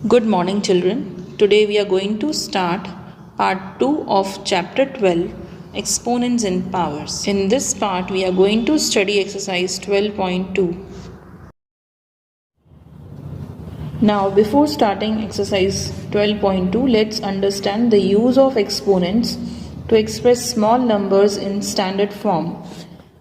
Good morning, children. Today we are going to start part 2 of chapter 12, Exponents and Powers. In this part, we are going to study exercise 12.2. Now, before starting exercise 12.2, let's understand the use of exponents to express small numbers in standard form.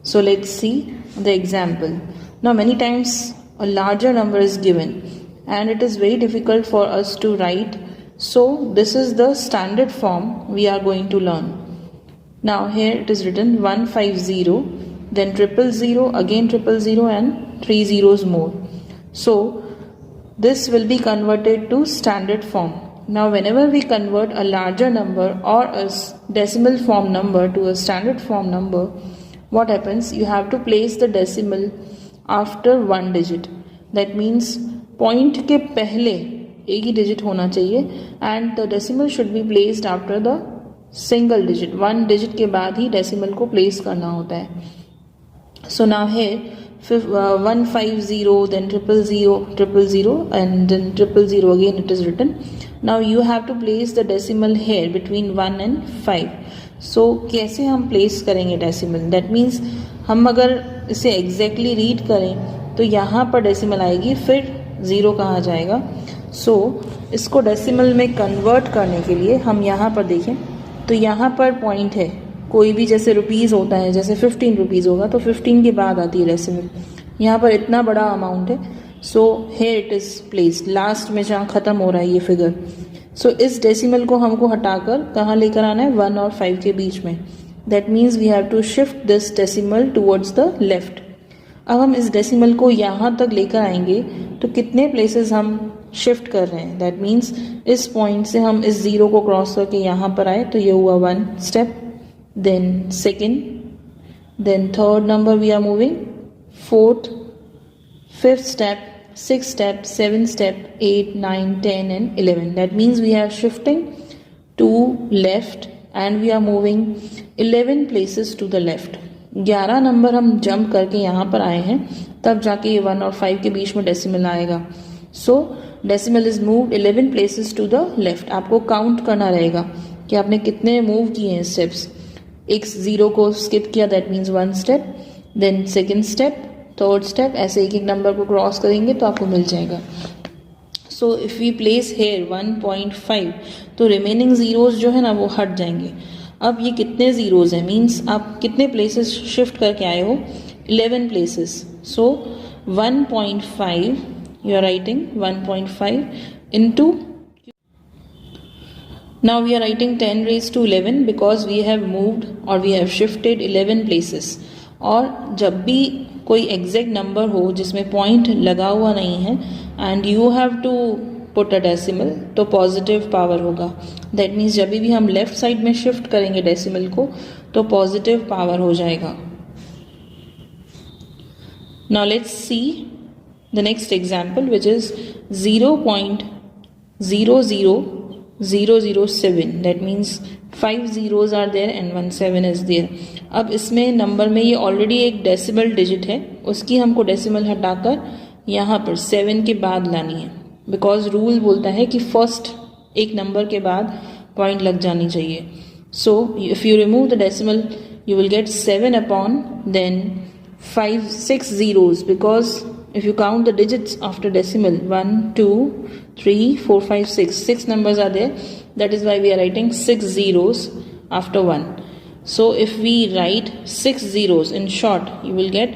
So, let's see the example. Now, many times a larger number is given and it is very difficult for us to write. So, this is the standard form we are going to learn. Now, here it is written 150, then 000, again 000, and 3 zeros more. So, this will be converted to standard form. Now, whenever we convert a larger number or a decimal form number to a standard form number, what happens? You have to place the decimal after one digit. That means point के पहले एक ही digit होना चाहिए and the decimal should be placed after the single digit. One digit के बाद ही decimal को place करना होता है. So now here 150, then 000, and then 000 again it is written. Now you have to place the decimal here between 1 and 5. So कैसे हम place करेंगे decimal? That means हम अगर इसे exactly read करें तो यहाँ पर decimal आएगी, फिर 0 कहाँ जाएगा. So इसको decimal में convert करने के लिए हम यहाँ पर देखें तो यहाँ पर point है. कोई भी जैसे रुपीज़ होता है, जैसे 15 रुपीज़ होगा तो 15 के बाद आती है डेसिमल. यहाँ पर इतना बड़ा अमाउंट है. So here it is placed last में जहाँ ख़त्म हो रहा है ये फिगर. सो इस डेसिमल को हमको हटाकर कहाँ लेकर आना है? 1 और 5 के बीच में. That means we have to shift this decimal towards the left. अब हम इस डेसिमल को यहाँ तक लेकर आएंगे तो कितने प्लेसेस हम शिफ्ट कर रहे हैं? दैट मीन्स इस पॉइंट से हम इस ज़ीरो को क्रॉस करके यहाँ पर आए तो ये हुआ 1 step, then second, then third number we are moving, fourth, fifth step, sixth step, seventh step, 8, 9, 10 and 11. That means we are shifting to left and we are moving 11 places to the left. 11 number हम jump करके यहाँ पर आए हैं, तब जाके ये 1 और 5 के बीच में डेसिमल आएगा. So decimal is moved 11 places to the left. आपको काउंट करना रहेगा कि आपने कितने मूव किए हैं स्टेप्स. एक ज़ीरो को स्किप किया, that means 1 step, then second step, third step, ऐसे एक एक नंबर को क्रॉस करेंगे तो आपको मिल जाएगा. So if we place here 1.5 तो रिमेनिंग ज़ीरोज़ जो है ना वो हट जाएंगे. अब ये कितने ज़ीरोज़ हैं? मीन्स आप कितने प्लेसेस शिफ्ट करके आए हो? 11 places. So 1.5 you are writing 1.5 into. Now we are writing 10 raised to 11 because we have moved or we have shifted 11 places. और जब भी कोई एग्जैक्ट नंबर हो जिसमें पॉइंट लगा हुआ नहीं है and you have to put a decimal तो पॉजिटिव पावर होगा. दैट मीन्स जब भी हम लेफ्ट साइड में शिफ्ट करेंगे डेसिमल को तो पॉजिटिव पावर हो जाएगा. Now let's see the next example which is 0.00007. That means 5 zeros are there and 1 7 is there. अब इसमें नंबर में ये ऑलरेडी एक डेसिमल डिजिट है, उसकी हमको डेसिमल हटाकर यहाँ पर 7 के बाद लानी है. बिकॉज रूल बोलता है कि फर्स्ट एक नंबर के बाद पॉइंट लग जानी चाहिए. So if you remove the decimal you will get 7 upon then 6 zeros because if you count the digits after decimal 1 2 3 4 5 6 numbers are there. That is why we are writing 6 zeros after 1. So if we write 6 zeros in short you will get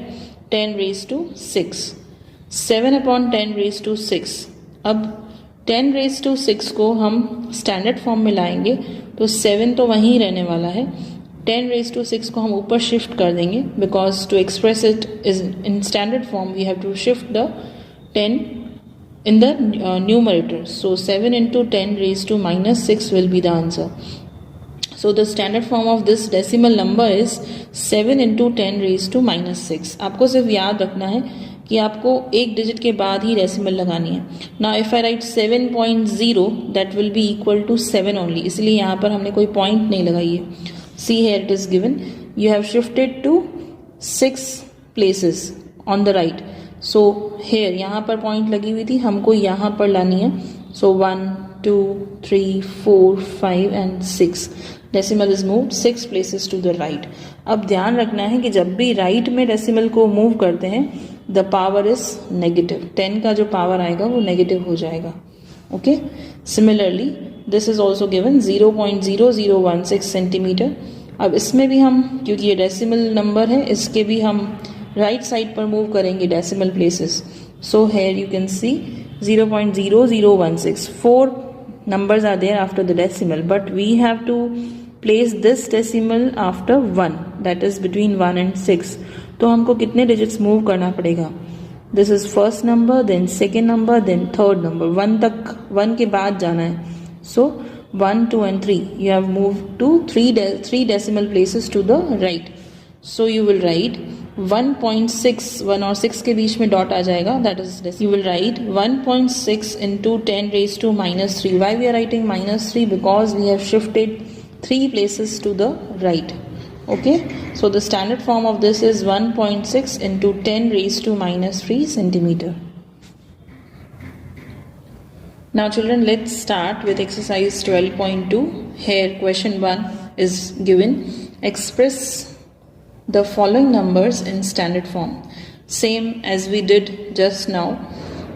10 raised to 6. 7 upon 10 raised to 6. अब 10 raised to 6 को हम standard form में लाएंगे तो 7 तो वहीं रहने वाला है. 10 raised to 6 को हम ऊपर शिफ्ट कर देंगे because to express it is in standard form we have to shift the 10 in the numerator. So 7 into 10 raised to minus 6 will be the answer. So the standard form of this decimal number is 7 into 10 raised to minus 6. आपको सिर्फ याद रखना है कि आपको एक digit के बाद ही डेसिमल लगानी है. Now if I write 7.0 that will be equal to 7 only. इसलिए यहाँ पर हमने कोई पॉइंट नहीं लगाई है. See here it is given. You have shifted to 6 places on the right. So here यहाँ पर पॉइंट लगी हुई थी, हमको यहाँ पर लानी है. So 1 2 3 4 5 and 6. Decimal is moved 6 places to the right. अब ध्यान रखना है कि जब भी राइट में डेसिमल को मूव करते हैं द पावर इज नेगेटिव. 10 का जो पावर आएगा वो नेगेटिव हो जाएगा. Okay. Similarly this is also given 0.0016 centimetre. अब इसमें भी हम, क्योंकि ये डेसिमल नंबर है, इसके भी हम राइट साइड पर मूव करेंगे decimal places. So here you can see 0.0016. 4 numbers are there after the decimal, but we have to place this decimal after 1, that is between 1 and 6. तो हमको कितने digits move करना पड़ेगा? This is first number, then second number, then third number. 1 तक, 1 के बाद जाना है. So 1 2 and 3 you have moved to 3 decimal places to the right. So you will write 1.6, 1 और 6 के बीच में डॉट आ जाएगा, that is you will write 1.6 into 10 raised to minus 3. Why we are writing minus 3? Because we have shifted 3 places to the right. Okay, so the standard form of this is 1.6 into 10 raised to minus 3 centimeter. Now children, let's start with exercise 12.2. Here question 1 is given. Express the following numbers in standard form. Same as we did just now.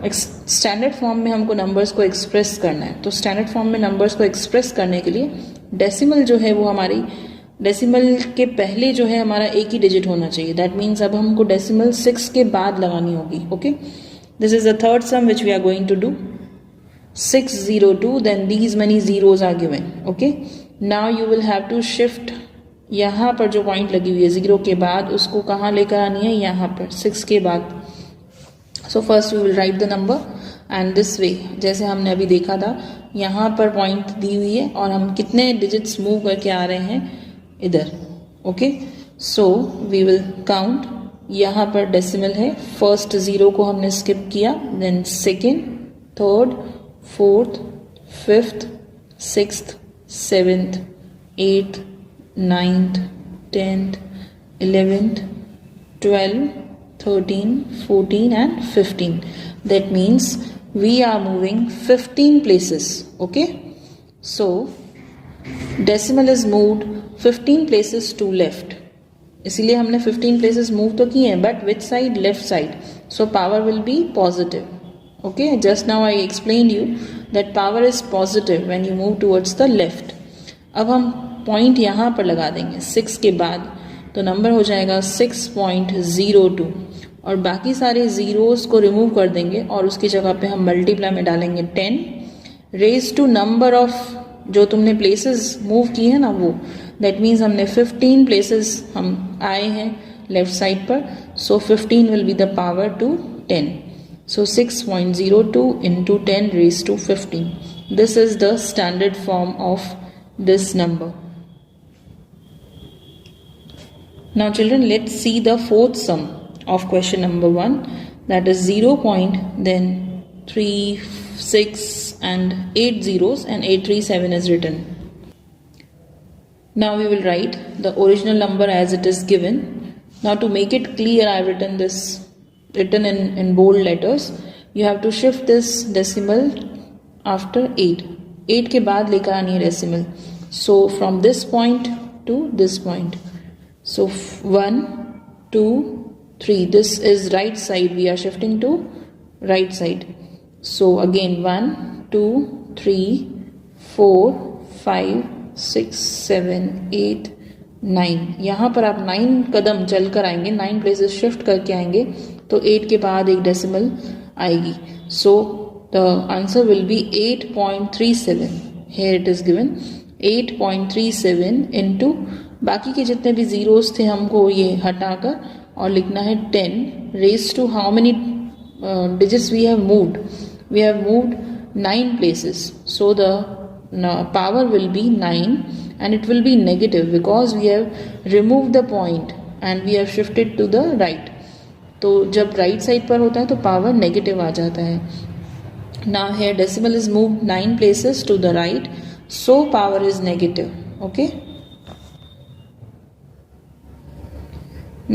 Standard form में हमको numbers को express करना है. तो standard form में numbers को express करने के लिए डेसिमल जो है वो हमारी डेसिमल के पहले जो है हमारा एक ही डिजिट होना चाहिए. दैट मीन्स अब हमको डेसिमल 6 के बाद लगानी होगी. Okay, this is the third sum which we are going to do. 602, then these many zeros are given. Okay, now you will have to shift. यहाँ पर जो पॉइंट लगी हुई है 0 के बाद, उसको कहाँ लेकर आनी है? यहाँ पर 6 के बाद. So first we will write the number and this way, जैसे हमने अभी देखा था, यहाँ पर पॉइंट दी हुई है और हम कितने डिजिट्स मूव करके आ रहे हैं इधर. Okay, so we will count. यहाँ पर डेसिमल है, फर्स्ट 0 को हमने स्किप किया, then second, third, fourth, fifth, sixth, seventh, eighth, 9th, 10th, 11th, 12, 13, 14 and 15. That means we are moving 15 places. Okay, so decimal is moved 15 places to left. इसीलिए हमने 15 places move तो किए हैं, but which side? Left side. So power will be positive. Okay, just now I explained you that power is positive when you move towards the left. अब हम point यहाँ पर लगा देंगे 6 के बाद, तो नंबर हो जाएगा 6.02 और बाकी सारे जीरोस को रिमूव कर देंगे और उसकी जगह पे हम मल्टीप्लाई में डालेंगे 10 रेज टू नंबर ऑफ जो तुमने प्लेसेस मूव की है ना वो. दैट मीन्स हमने 15 प्लेसेस हम आए हैं लेफ्ट साइड पर. So 15 will be the power to 10. सो 6.02 into 10 raised to 15. This is the standard form of this number. Now children, let's see the fourth sum of question number 1, that is 0 point, then 3, 6 and 8 zeros and 837 is written. Now we will write the original number as it is given. Now to make it clear, I have written this in bold letters. You have to shift this decimal after 8. 8 के बाद लेकर आनी है decimal. So from this point to this point. So 1, 2, 3. This is right side. We are shifting to right side. So again 1, 2, 3, 4, 5, 6, 7, 8, 9. यहाँ पर आप 9 कदम चलकर आएंगे, 9 प्लेसेस शिफ्ट करके आएंगे, तो 8 के बाद एक डेसिमल आएगी. So the answer will be 8.37. Here it is given 8.37 into बाकी के जितने भी जीरोस थे हमको ये हटाकर और लिखना है 10 raise to how many digits we have moved. We have moved 9 places. So the power will be 9 and it will be negative because we have removed the point and we have shifted to the right. तो जब right side पर होता है तो power negative आ जाता है. Now here decimal is moved 9 places to the right, so power is negative. Okay.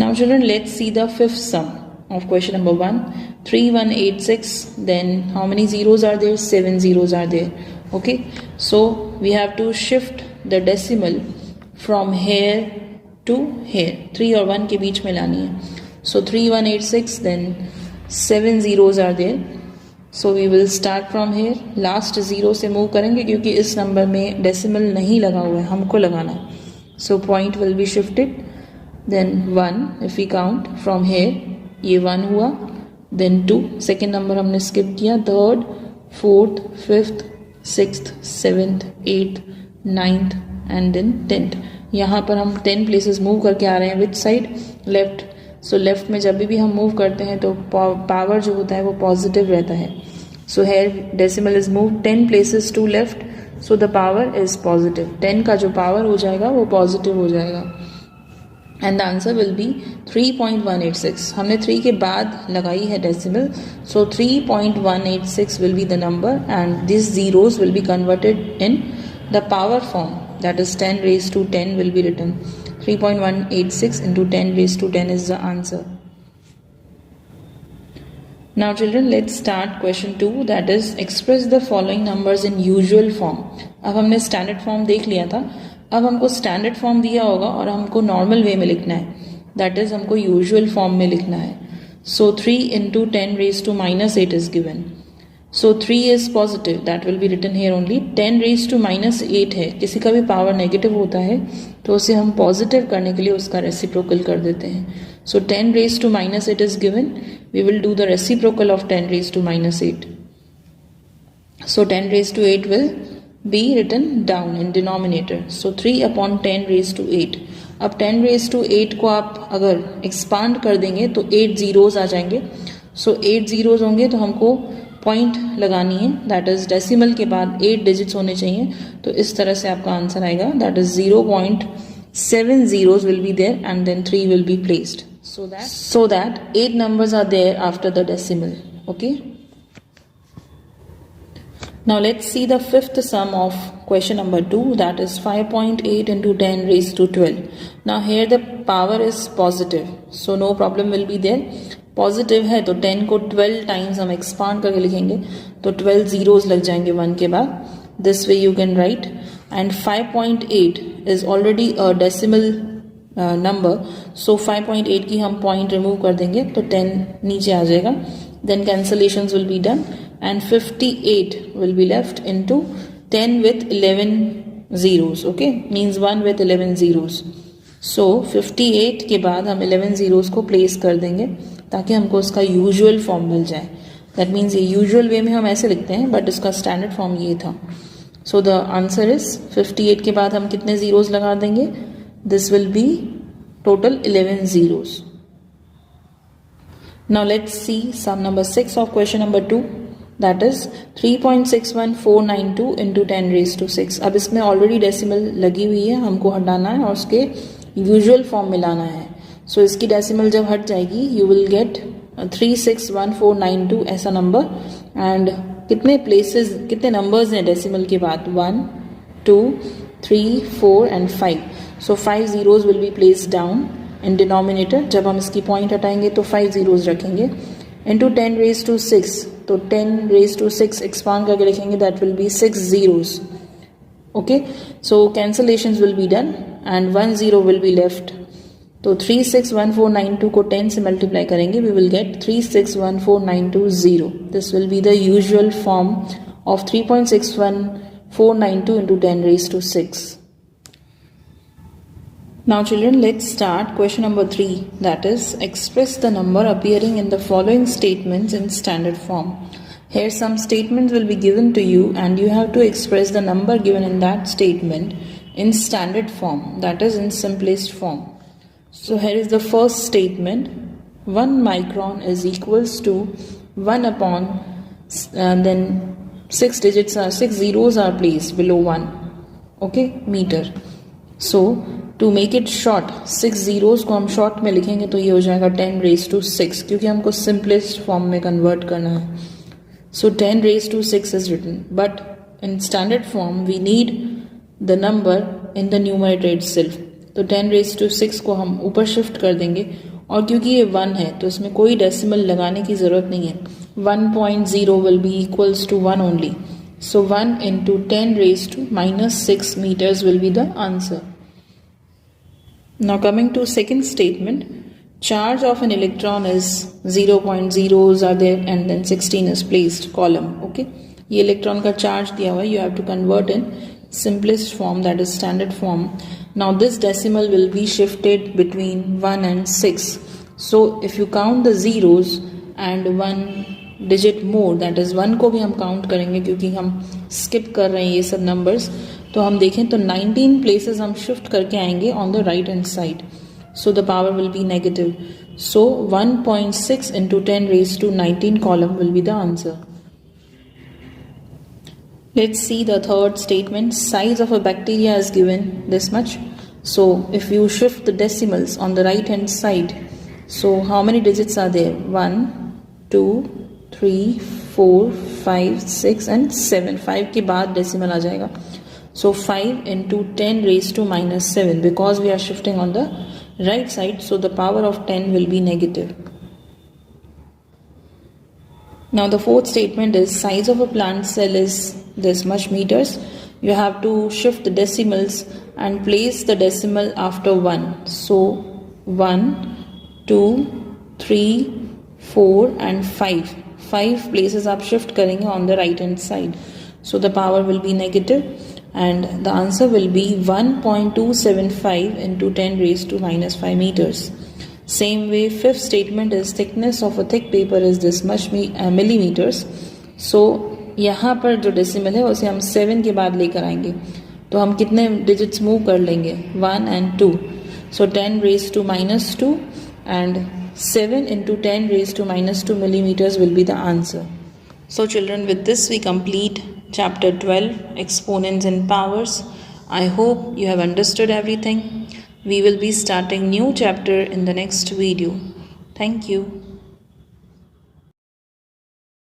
Now children, let's see the fifth sum. of question number 1, 3186, then how many zeros are there? 7 zeros are there. Okay, so we have to shift the decimal from here to here, 3 और 1 के बीच में लानी है. So 3186, then 7 zeros are there. So we will start from here. Last zero से move करेंगे क्योंकि इस नंबर में decimal नहीं लगा हुआ है, हमको लगाना है. So point will be shifted. Then 1, if we count from here, ये 1 हुआ. Then 2, second number हमने skip किया. Third, fourth, fifth, sixth, seventh, eighth, ninth and then 10th. यहाँ पर हम 10 places move करके आ रहे हैं. Which side? Left. So left में जब भी हम move करते हैं तो power जो होता है वो positive रहता है. So here decimal is moved 10 places to left. So the power is positive. 10 का जो power हो जाएगा वो positive हो जाएगा. And the answer will be 3.186. हमने 3 के बाद लगाई है decimal. So 3.186 will be the number and these zeros will be converted in the power form. That is 10 raised to 10 will be written. 3.186 into 10 raised to 10 is the answer. Now children, let's start question 2, that is express the following numbers in usual form. अब हमने standard form देख लिया था. अब हमको standard form दिया होगा और हमको normal way में लिखना है. That is हमको usual form में लिखना है. So 3 into 10 raised to minus 8 is given. So 3 is positive, that will be written here only. 10 raised to minus 8 है, किसी का भी power negative होता है तो उसे हम positive करने के लिए उसका reciprocal कर देते हैं. So 10 raised to minus 8 is given. We will do the reciprocal of 10 raised to minus 8. So 10 raised to 8 will be written down in denominator. So 3 upon 10 raised to 8. अब 10 raised to 8 को आप अगर expand कर देंगे तो 8 zeros आ जाएंगे. So 8 zeros होंगे तो हमको पॉइंट लगानी है. दैट इज डेसिमल के बाद 8 डिजिट्स होने चाहिए. तो इस तरह से आपका आंसर आएगा. That is 0.7 zeros will be there and then 3 will be placed. So that 8 numbers are there after the decimal. Okay. Now let's see the fifth sum of question number 2, that is 5.8 into 10 raised to 12. Now here the power is positive, so no problem will be there. Positive है तो 10 को 12 times हम expand करके लिखेंगे तो 12 zeros लग जाएंगे 1 के बाद. This way you can write. And 5.8 is already a decimal number. So 5.8 की हम पॉइंट रिमूव कर देंगे तो 10 नीचे आ जाएगा. Then cancellations will be done and 58 will be left into 10 with 11 zeros. Okay, means 1 with 11 zeros. So 58 के बाद हम 11 zeros को प्लेस कर देंगे ताकि हमको उसका यूजुअल फॉर्म मिल जाए. दैट मीन्स ये यूजुअल वे में हम ऐसे लिखते हैं बट इसका स्टैंडर्ड फॉर्म ये था. सो द आंसर इज 58 के बाद हम कितने जीरोस लगा देंगे? This will be total 11 zeros. Now let's see sum number 6 of question number 2, that is 3.61492 into 10 raised to 6. अब इसमें ऑलरेडी डेसिमल लगी हुई है, हमको हटाना है और उसके यूजुअल फॉर्म में लाना है. सो इसकी डेसिमल जब हट जाएगी यू विल गेट 361492 ऐसा नंबर. एंड कितने प्लेसेस, कितने नंबर्स हैं डेसिमल के बाद? 1, 2, 3, 4 and 5. So 5 zeros will be placed down in denominator. जब हम इसकी पॉइंट हटाएंगे तो 5 zeros रखेंगे इंटू 10 raised to 6. तो 10 raised to 6 एक्सपांड करके लिखेंगे, that will be 6 zeros. Okay, so cancellations will be done and 1 zero will be left. तो 361492 को 10 से मल्टीप्लाई करेंगे, we will get 361490. This will be the usual form of 3.61492 into 10 raised to 6. Now children, let's start question number 3, that is express the number appearing in the following statements in standard form. Here some statements will be given to you and you have to express the number given in that statement in standard form, that is in simplest form. So here is the first statement. 1 micron is equals to 1 upon then 6 digits are 6 zeros are placed below 1. Okay, meter. So to make it short, 6 zeros को हम short में लिखेंगे तो ये हो जाएगा 10 raised to 6 क्योंकि हमको simplest form में convert करना है. So 10 raised to 6 is written, but in standard form we need the number in the numerator itself. तो 10 raised to 6 को हम ऊपर शिफ्ट कर देंगे और क्योंकि ये 1 है तो इसमें कोई डेसिमल लगाने की ज़रूरत नहीं है. 1.0 will be equals to 1 only. So 1 into 10 raised to minus 6 meters will be the answer. Now coming to second statement, charge of an electron is 0.0s are there and then 16 is placed column. Okay, ये electron का charge दिया हुआ है, you have to convert in simplest form, that is standard form. Now this decimal will be shifted between 1 and 6. So if you count the zeros and 1 digit more, that is 1 को भी हम count करेंगे क्योंकि हम skip कर रहे हैं ये सब numbers. तो हम देखें तो 19 places हम shift करके आएंगे on the right hand side. So the power will be negative. So 1.6 into 10 raised to 19 column will be the answer. Let's see the third statement. Size of a bacteria is given this much. So if you shift the decimals on the right hand side, so how many digits are there? 1, 2, 3, 4, 5, 6 and 7. 5 के बाद decimal आ जाएगा. So 5 into 10 raised to minus 7, because we are shifting on the right side, so the power of 10 will be negative. Now the fourth statement is size of a plant cell is this much meters. You have to shift the decimals and place the decimal after 1. So 1, 2, 3, 4 and 5. 5 places आप shift करेंगे on the right hand side. So the power will be negative and the answer will be 1.275 into 10 raised to minus 5 meters. Same way, fifth statement is thickness of a thick paper is this much millimeters. So यहाँ पर जो decimal है उसे हम 7 के बाद लेकर आएंगे. तो हम कितने डिजिट्स मूव कर लेंगे? 1 and 2. So 10 raised to minus 2 and 7 into 10 raised to minus 2 millimeters will be the answer. So children, with this we complete chapter 12, exponents and powers. I hope you have understood everything. We will be starting new chapter in the next video. Thank you.